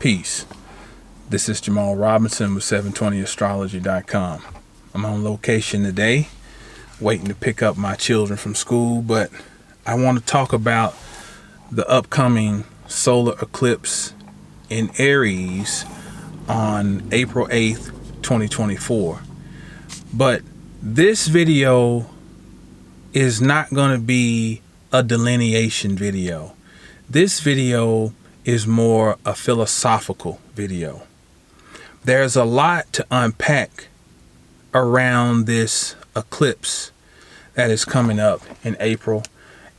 Peace. This is Jamal Robinson with 720astrology.com. I'm on location today, waiting to pick up my children from school, but I want to talk about the upcoming solar eclipse in Aries on April 8th, 2024. But this video is not going to be a delineation video. This video is more a philosophical video. There's a lot to unpack around this eclipse that is coming up in April.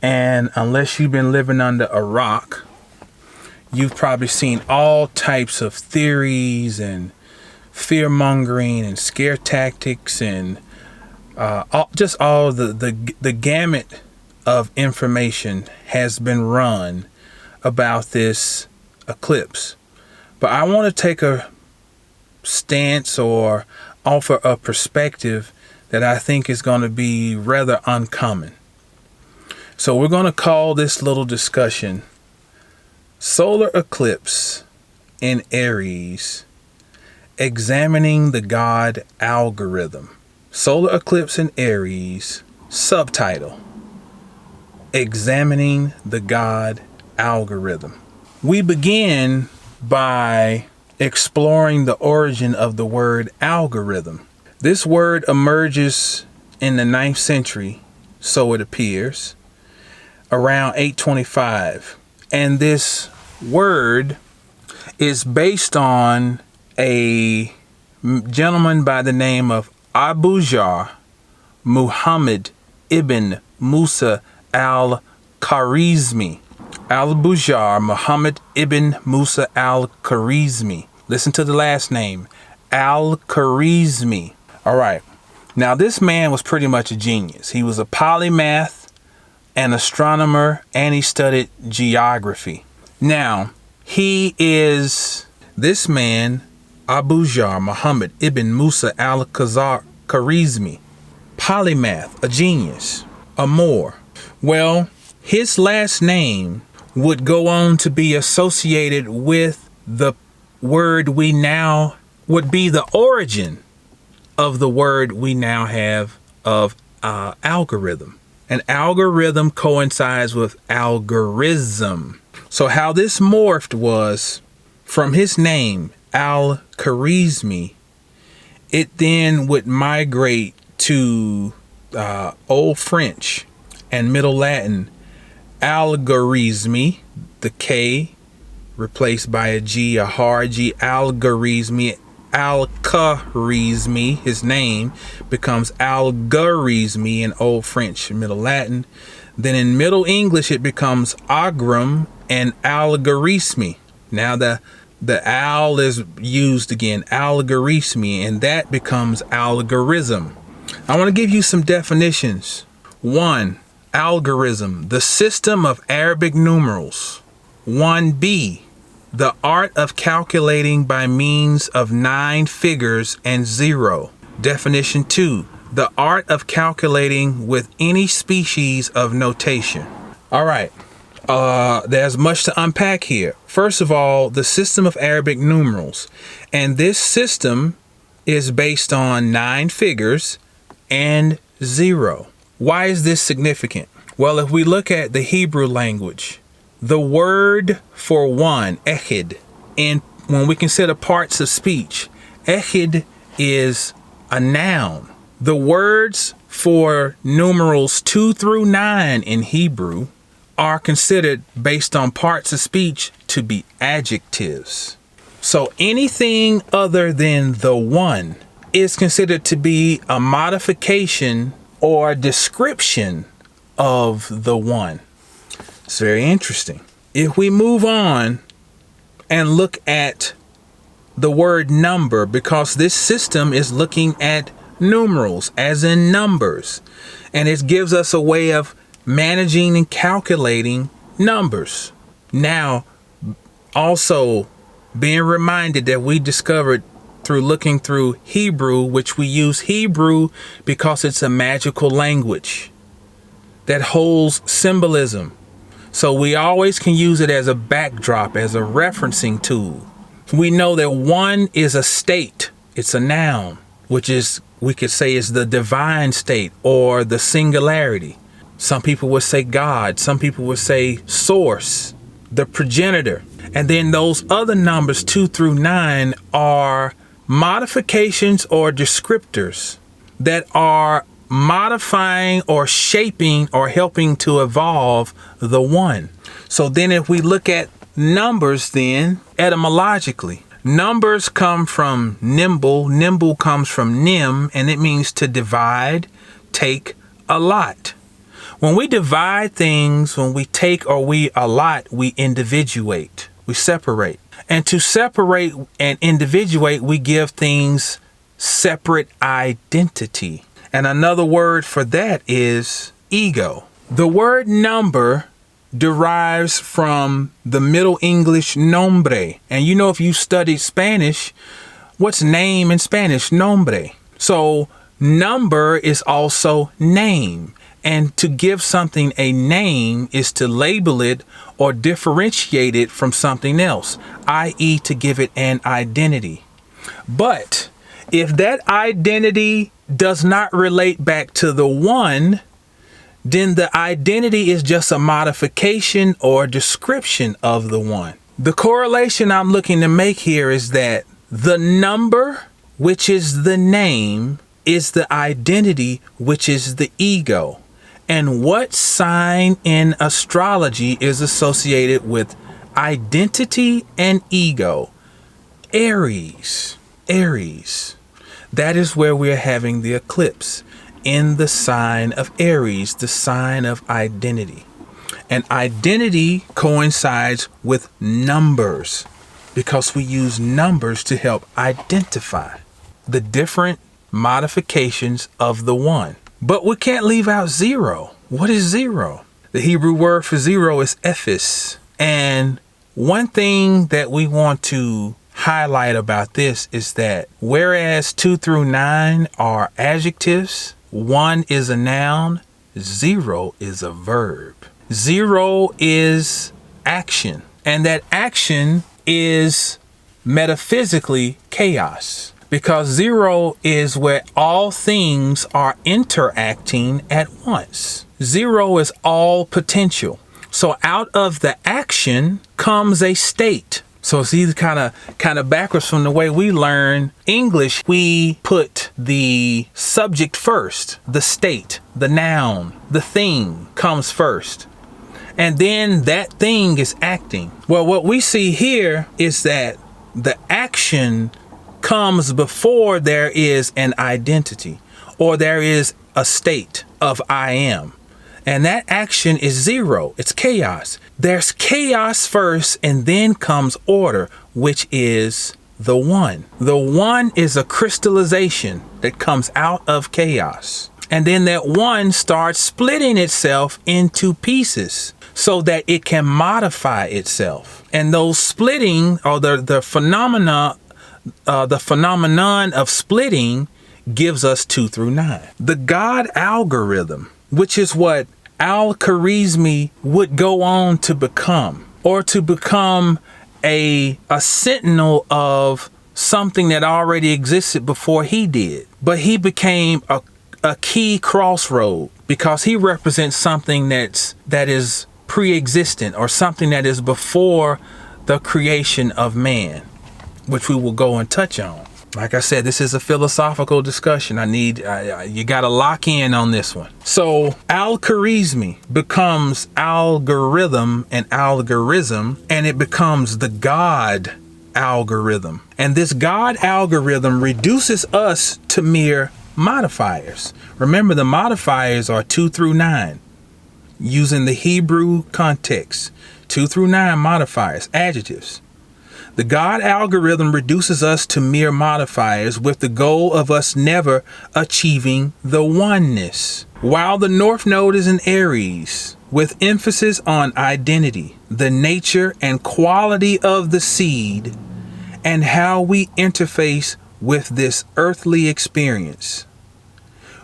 And unless you've been living under a rock, you've probably seen all types of theories and fear-mongering and scare tactics and all the gamut of information has been run about this eclipse. But I want to take a stance or offer a perspective that I think is going to be rather uncommon. So we're going to call this little discussion Solar Eclipse in Aries, Examining the God Algorithm. Solar Eclipse in Aries, subtitle, Examining the God Algorithm. We begin by exploring the origin of the word algorithm. This word emerges in the 9th century, so it appears, around 825. And this word is based on a gentleman by the name of Abu Jar Muhammad ibn Musa al-Khwarizmi. Abu Jar Muhammad ibn Musa al-Khwarizmi. Listen to the last name, al-Khwarizmi. All right. Now, this man was pretty much a genius. He was a polymath, an astronomer, and he studied geography. Now, this man, Abu Jar Muhammad ibn Musa al-Khwarizmi, polymath, a genius, a Moor. Well, his last name would go on to be associated with the word we now would be the origin of the word we now have of algorithm. An algorithm coincides with algorithm. So how this morphed was from his name, al-Khwarizmi, it then would migrate to Old French and Middle Latin, algoritmi, the K replaced by a G, a hard G, algoritmi, al-Khwarizmi, his name becomes algoritmi in Old French and Middle Latin. Then in Middle English, it becomes agram and algoritmi. Now the al is used again, algoritmi, and that becomes algorithm. I want to give you some definitions. 1. Algorithm, the system of Arabic numerals. 1b, the art of calculating by means of 9 figures and 0. Definition 2, the art of calculating with any species of notation. All right, there's much to unpack here. First of all, the system of Arabic numerals. And this system is based on 9 figures and 0. Why is this significant? Well, if we look at the Hebrew language, the word for one, echid, and when we consider parts of speech, echid is a noun. The words for numerals 2 through 9 in Hebrew are considered, based on parts of speech, to be adjectives. So anything other than the one is considered to be a modification or a description of the one. It's very interesting. If we move on and look at the word number, because this system is looking at numerals as in numbers, and it gives us a way of managing and calculating numbers. Now, also being reminded that we discovered through looking through Hebrew, which we use Hebrew because it's a magical language that holds symbolism. So we always can use it as a backdrop, as a referencing tool. We know that one is a state. It's a noun, which is, we could say, is the divine state or the singularity. Some people would say God. Some people would say source, the progenitor. And then those other numbers 2 through 9 are modifications or descriptors that are modifying or shaping or helping to evolve the one. So then if we look at numbers, then etymologically, numbers come from nimble. Nimble comes from nim, and it means to divide, take, allot. When we divide things, when we take or we allot, we individuate, we separate. And to separate and individuate, we give things separate identity. And another word for that is ego. The word number derives from the Middle English nombre. And you know, if you studied Spanish, what's name in Spanish? Nombre. So number is also name. And to give something a name is to label it or differentiate it from something else, i.e. to give it an identity. But if that identity does not relate back to the one, then the identity is just a modification or description of the one. The correlation I'm looking to make here is that the number, which is the name, is the identity, which is the ego. And what sign in astrology is associated with identity and ego? Aries. Aries. That is where we're having the eclipse, in the sign of Aries, the sign of identity. And identity coincides with numbers because we use numbers to help identify the different modifications of the one. But we can't leave out zero. What is zero? The Hebrew word for zero is ephis. And one thing that we want to highlight about this is that whereas 2 through 9 are adjectives, 1 is a noun, 0 is a verb. 0 is action. And that action is metaphysically chaos. Because 0 is where all things are interacting at once. 0 is all potential. So out of the action comes a state. So it's either kind of backwards from the way we learn English. We put the subject first, the state, the noun, the thing comes first. And then that thing is acting. Well, what we see here is that the action comes before there is an identity or there is a state of I am. And that action is 0. It's chaos. There's chaos first and then comes order, which is the one. The one is a crystallization that comes out of chaos. And then that one starts splitting itself into pieces so that it can modify itself. And those splitting or the phenomenon of splitting gives us 2 through 9. The God algorithm, which is what Al-Khwarizmi would go on to become, or to become a sentinel of something that already existed before he did. But he became a key crossroad because he represents something that is pre-existent or something that is before the creation of man, which we will go and touch on. Like I said, this is a philosophical discussion. You got to lock in on this one. So Al-Khwarizmi becomes algorithm and algorithm, and it becomes the God algorithm. And this God algorithm reduces us to mere modifiers. Remember, the modifiers are 2 through 9. Using the Hebrew context, 2 through 9 modifiers, adjectives. The God algorithm reduces us to mere modifiers with the goal of us never achieving the oneness. While the North Node is in Aries, with emphasis on identity, the nature and quality of the seed, and how we interface with this earthly experience.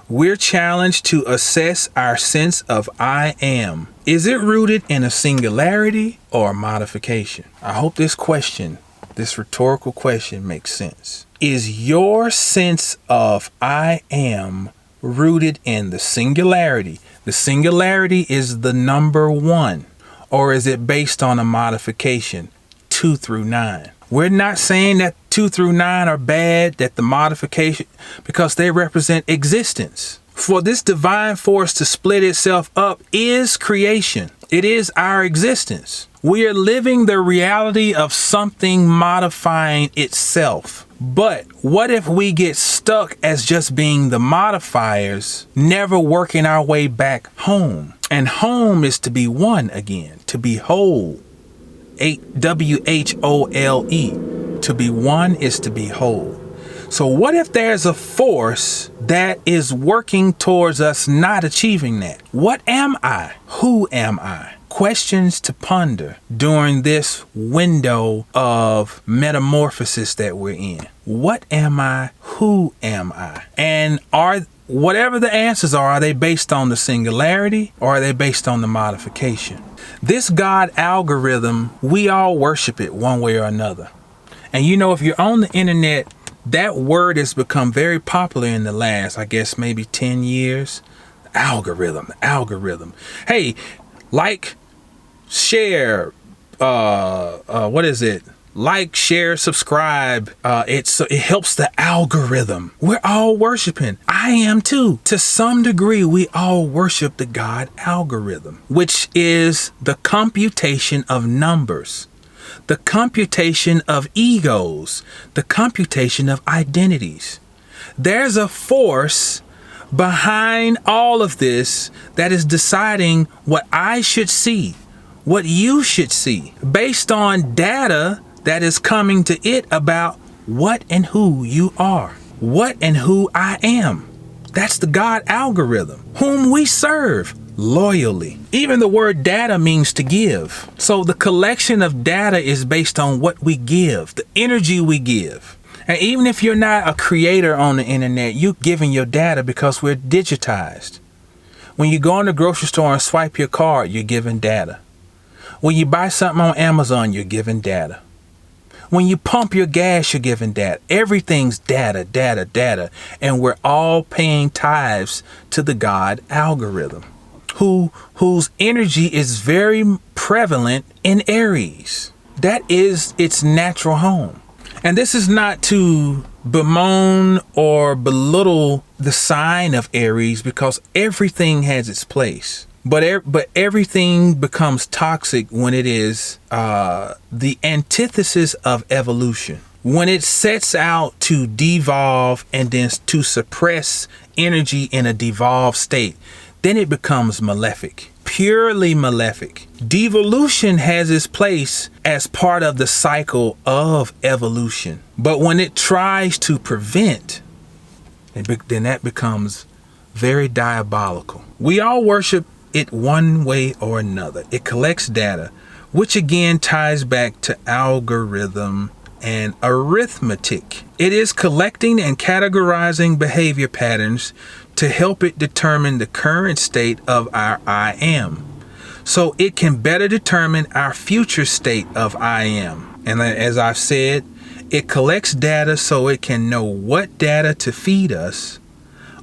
We're challenged to assess our sense of I am. Is it rooted in a singularity or a modification? I hope this question this rhetorical question makes sense. Is your sense of I am rooted in the singularity? The singularity is the number 1. Or is it based on a modification, 2 through 9? We're not saying that 2 through 9 are bad, that the modification, because they represent existence. For this divine force to split itself up is creation. It is our existence. We are living the reality of something modifying itself. But what if we get stuck as just being the modifiers, never working our way back home? And home is to be one again, to be whole. WHOLE. To be one is to be whole. So what if there's a force that is working towards us not achieving that? What am I? Who am I? Questions to ponder during this window of metamorphosis that we're in. What am I? Who am I? And whatever the answers are they based on the singularity or are they based on the modification? This God algorithm, we all worship it one way or another. And you know, if you're on the internet, that word has become very popular in the last, I guess, maybe 10 years. Algorithm. Hey, like, share, what is it? Like, share, subscribe. It helps the algorithm. We're all worshiping. I am too. To some degree, we all worship the God algorithm, which is the computation of numbers, the computation of egos, the computation of identities. There's a force behind all of this that is deciding what I should see, what you should see, based on data that is coming to it about what and who you are, what and who I am. That's the God algorithm, whom we serve loyally. Even the word data means to give. So the collection of data is based on what we give, the energy we give. And even if you're not a creator on the internet, you're giving your data because we're digitized. When you go in the grocery store and swipe your card, you're giving data. When you buy something on Amazon, you're giving data. When you pump your gas, you're giving data. Everything's data. And we're all paying tithes to the God algorithm, whose energy is very prevalent in Aries. That is its natural home. And this is not to bemoan or belittle the sign of Aries, because everything has its place. But everything becomes toxic when it is the antithesis of evolution. When it sets out to devolve and then to suppress energy in a devolved state, then it becomes malefic, purely malefic. Devolution has its place as part of the cycle of evolution. But when it tries to prevent, then that becomes very diabolical. We all worship it one way or another. It collects data, which again ties back to algorithm and arithmetic. It is collecting and categorizing behavior patterns to help it determine the current state of our I am, so it can better determine our future state of I am. And as I've said, it collects data so it can know what data to feed us,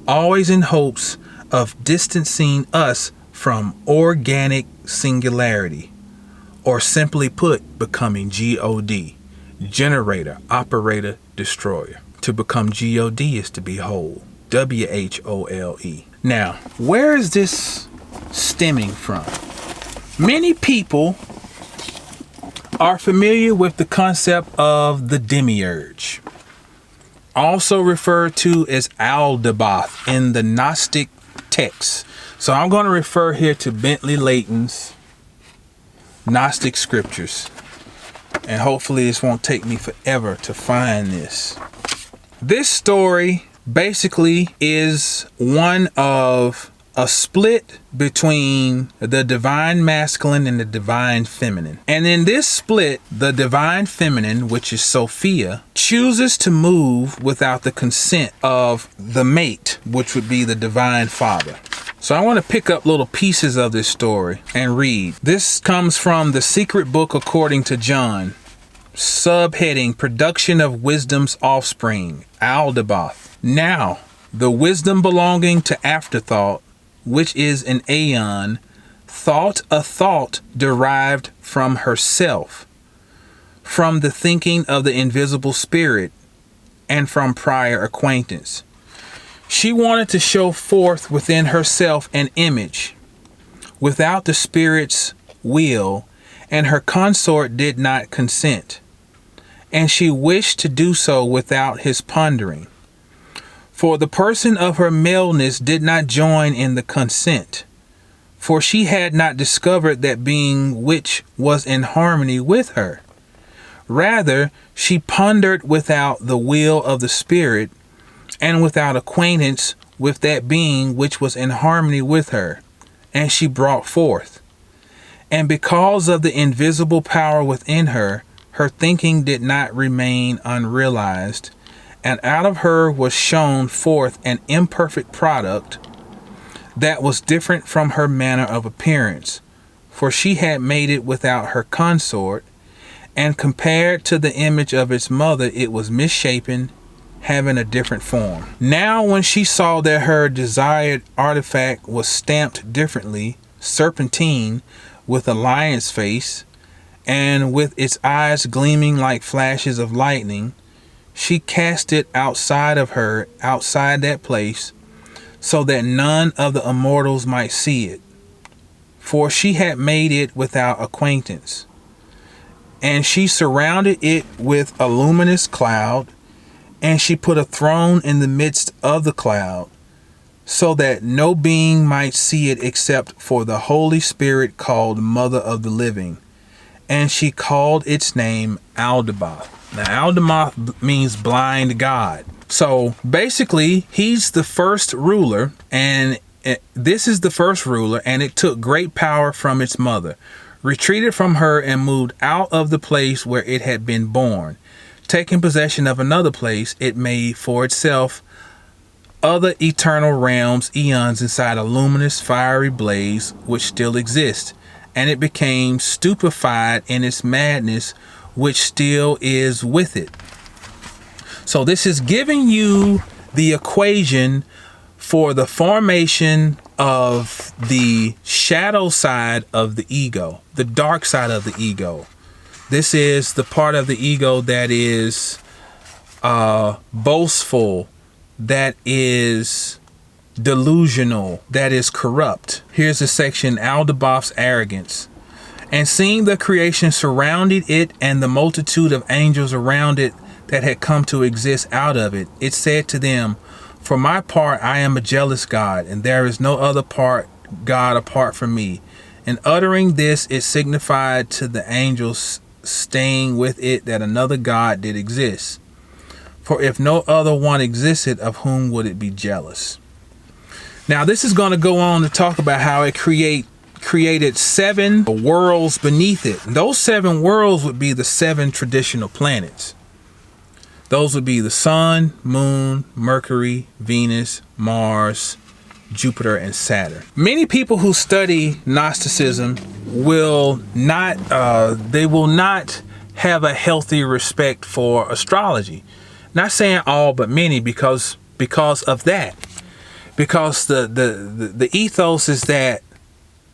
always in hopes of distancing us from organic singularity, or simply put, becoming God, generator, operator, destroyer. To become God is to be whole, WHOLE. Now, where is this stemming from? Many people are familiar with the concept of the demiurge, also referred to as Aldebaoth in the Gnostic texts. So I'm going to refer here to Bentley Layton's Gnostic scriptures, and hopefully this won't take me forever to find this. This story basically is one of a split between the divine masculine and the divine feminine. And in this split, the divine feminine, which is Sophia, chooses to move without the consent of the mate, which would be the divine father. So I want to pick up little pieces of this story and read. This comes from The Secret Book According to John, Subheading: Production of Wisdom's Offspring, Aldebaoth. Now, the wisdom belonging to afterthought, which is an aeon, thought a thought derived from herself, from the thinking of the invisible spirit, and from prior acquaintance. She wanted to show forth within herself an image, without the spirit's will, and her consort did not consent, and she wished to do so without his pondering. For the person of her maleness did not join in the consent, for she had not discovered that being which was in harmony with her. Rather, she pondered without the will of the spirit, and without acquaintance with that being which was in harmony with her, and she brought forth. And because of the invisible power within her, her thinking did not remain unrealized, and out of her was shown forth an imperfect product that was different from her manner of appearance, for she had made it without her consort, and compared to the image of its mother it was misshapen, having a different form. Now when she saw that her desired artifact was stamped differently, serpentine, with a lion's face, and with its eyes gleaming like flashes of lightning, she cast it outside of her, outside that place, so that none of the immortals might see it, for she had made it without acquaintance. And she surrounded it with a luminous cloud, and she put a throne in the midst of the cloud, so that no being might see it except for the Holy Spirit called Mother of the Living. And she called its name Aldebaoth. Now, Aldebaoth means blind God. So basically, he's the first ruler, and this is the first ruler, and it took great power from its mother, retreated from her, and moved out of the place where it had been born. Taking possession of another place, it made for itself other eternal realms, eons, inside a luminous fiery blaze which still exists, and it became stupefied in its madness, which still is with it. So this is giving you the equation for the formation of the shadow side of the ego, the dark side of the ego. This is the part of the ego that is boastful, that is delusional, that is corrupt. Here's the section: Aldebaoth's arrogance. And seeing the creation surrounded it, and the multitude of angels around it that had come to exist out of it, it said to them, for my part, I am a jealous God, and there is no other God apart from me. In uttering this, it signified to the angels staying with it that another God did exist. For if no other one existed, of whom would it be jealous? Now, this is going to go on to talk about how it created 7 worlds beneath it. And those 7 worlds would be the 7 traditional planets. Those would be the Sun, Moon, Mercury, Venus, Mars, Jupiter, and Saturn. Many people who study Gnosticism will not have a healthy respect for astrology. Not saying all, but many, because of that. Because the ethos is that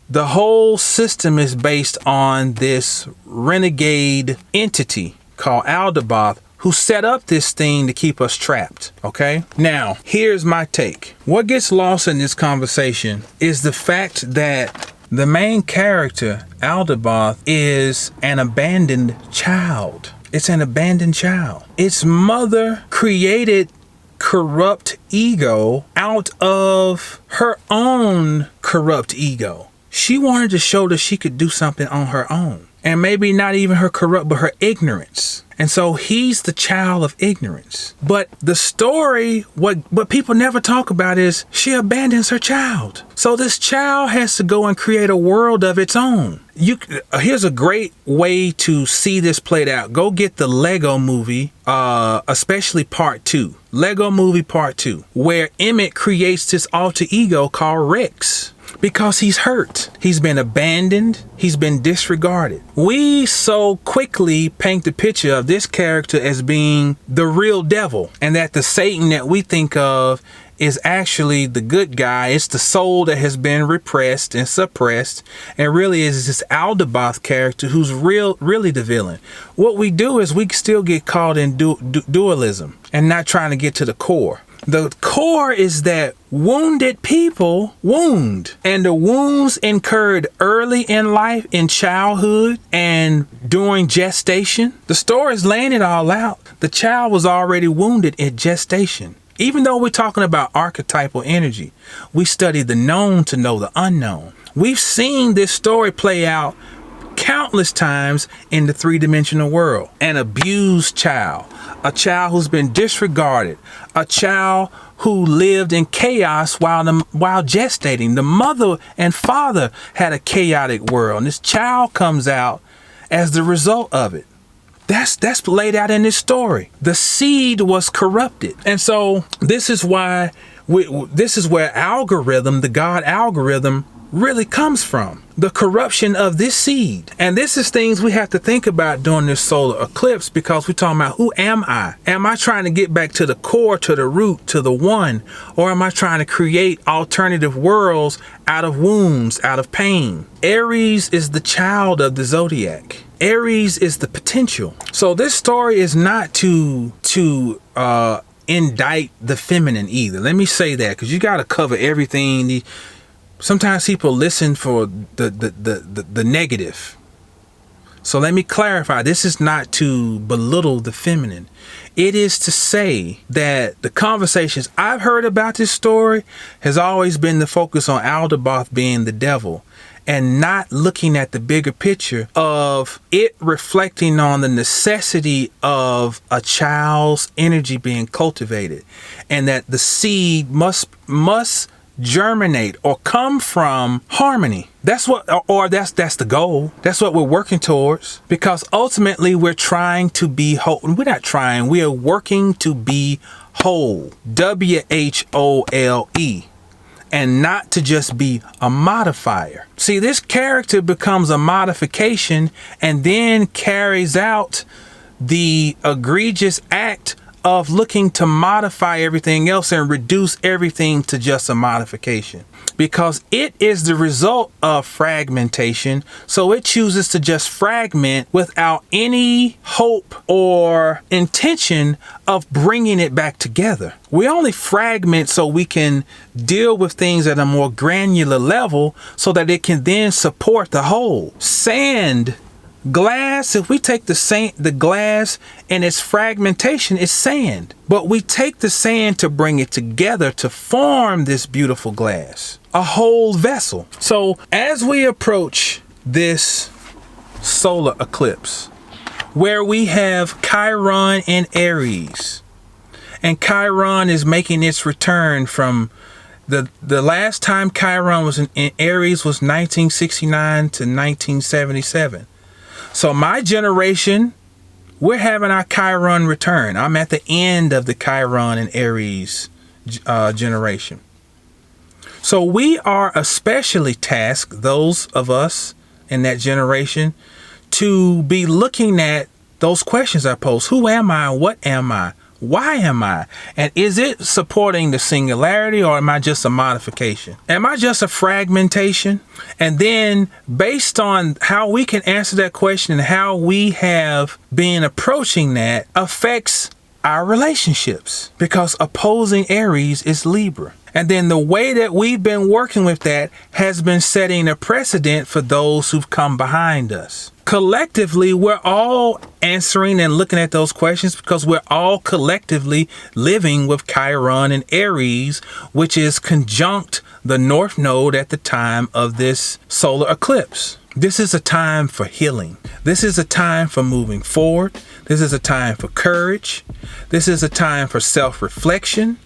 the whole system is based on this renegade entity called Aldebaoth, who set up this thing to keep us trapped. Okay? Now, here's my take. What gets lost in this conversation is the fact that the main character, Aldebaoth, is an abandoned child. It's an abandoned child. Its mother created corrupt ego out of her own corrupt ego. She wanted to show that she could do something on her own. And maybe not even her corrupt, but her ignorance. And so he's the child of ignorance. But the story, what people never talk about is she abandons her child. So this child has to go and create a world of its own. Here's a great way to see this played out. Go get the Lego movie, especially part 2. Lego movie part 2, where Emmett creates this alter ego called Rex. Because he's hurt. He's been abandoned. He's been disregarded. We so quickly paint the picture of this character as being the real devil, and that the Satan that we think of is actually the good guy. It's the soul that has been repressed and suppressed, and really is this Aldebaoth character who's really the villain. What we do is we still get caught in dualism and not trying to get to the core. The core is that wounded people wound, and the wounds incurred early in life, in childhood and during gestation. The story is laying it all out. The child was already wounded at gestation. Even though we're talking about archetypal energy, we study the known to know the unknown. We've seen this story play out countless times in the three-dimensional world. An abused child, a child who's been disregarded, a child who lived in chaos while gestating. The mother and father had a chaotic world, and this child comes out as the result of it. That's laid out in this story. The seed was corrupted. And so this is why this is where algorithm, the God algorithm, really comes from. The corruption of this seed. And this is things we have to think about during this solar eclipse, because we're talking about, who am I? Am I trying to get back to the core, to the root, to the one? Or am I trying to create alternative worlds out of wounds, out of pain? Aries is the child of the zodiac. Aries is the potential. So this story is not to indict the feminine either. Let me say that, because you got to cover everything. Sometimes people listen for the negative. So let me clarify. This is not to belittle the feminine. It is to say that the conversations I've heard about this story has always been the focus on Aldebaoth being the devil, and not looking at the bigger picture of it reflecting on the necessity of a child's energy being cultivated, and that the seed must germinate or come from harmony. That's what, or that's the goal. That's what we're working towards, because ultimately we're trying to be whole. We're not trying, we are working to be whole. WHOLE. And not to just be a modifier. See, this character becomes a modification and then carries out the egregious act of looking to modify everything else and reduce everything to just a modification, because it is the result of fragmentation. So it chooses to just fragment without any hope or intention of bringing it back together. We only fragment so we can deal with things at a more granular level, so that it can then support the whole. Sand, glass, if we take the glass and its fragmentation, it's sand. But we take the sand to bring it together to form this beautiful glass, a whole vessel. So as we approach this solar eclipse, where we have Chiron in Aries, and Chiron is making its return from the last time Chiron was in Aries was 1969 to 1977. So my generation, we're having our Chiron return. I'm at the end of the Chiron and Aries generation. So we are especially tasked, those of us in that generation, to be looking at those questions I pose. Who am I? What am I? Why am I? And is it supporting the singularity, or am I just a modification? Am I just a fragmentation? And then based on how we can answer that question and how we have been approaching that affects our relationships, because opposing Aries is Libra. And then the way that we've been working with that has been setting a precedent for those who've come behind us. Collectively, we're all answering and looking at those questions, because we're all collectively living with Chiron and Aries, which is conjunct the North Node at the time of this solar eclipse. This is a time for healing. This is a time for moving forward. This is a time for courage. This is a time for self-reflection.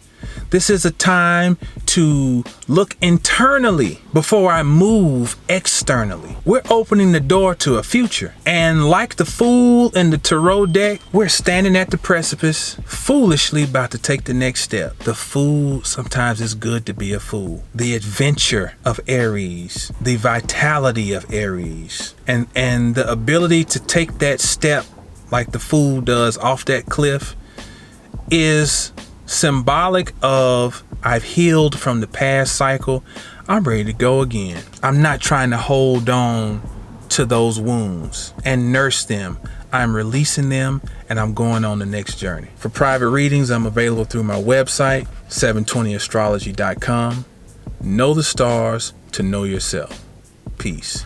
This is a time to look internally before I move externally. We're opening the door to a future. And like the fool in the tarot deck, we're standing at the precipice, foolishly about to take the next step. The fool, sometimes it's good to be a fool. The adventure of Aries, the vitality of Aries, and the ability to take that step like the fool does off that cliff is symbolic of I've healed from the past cycle. I'm ready to go again. I'm not trying to hold on to those wounds and nurse them. I'm releasing them and I'm going on the next journey. For private readings, I'm available through my website, 720astrology.com. Know the stars to know yourself. Peace.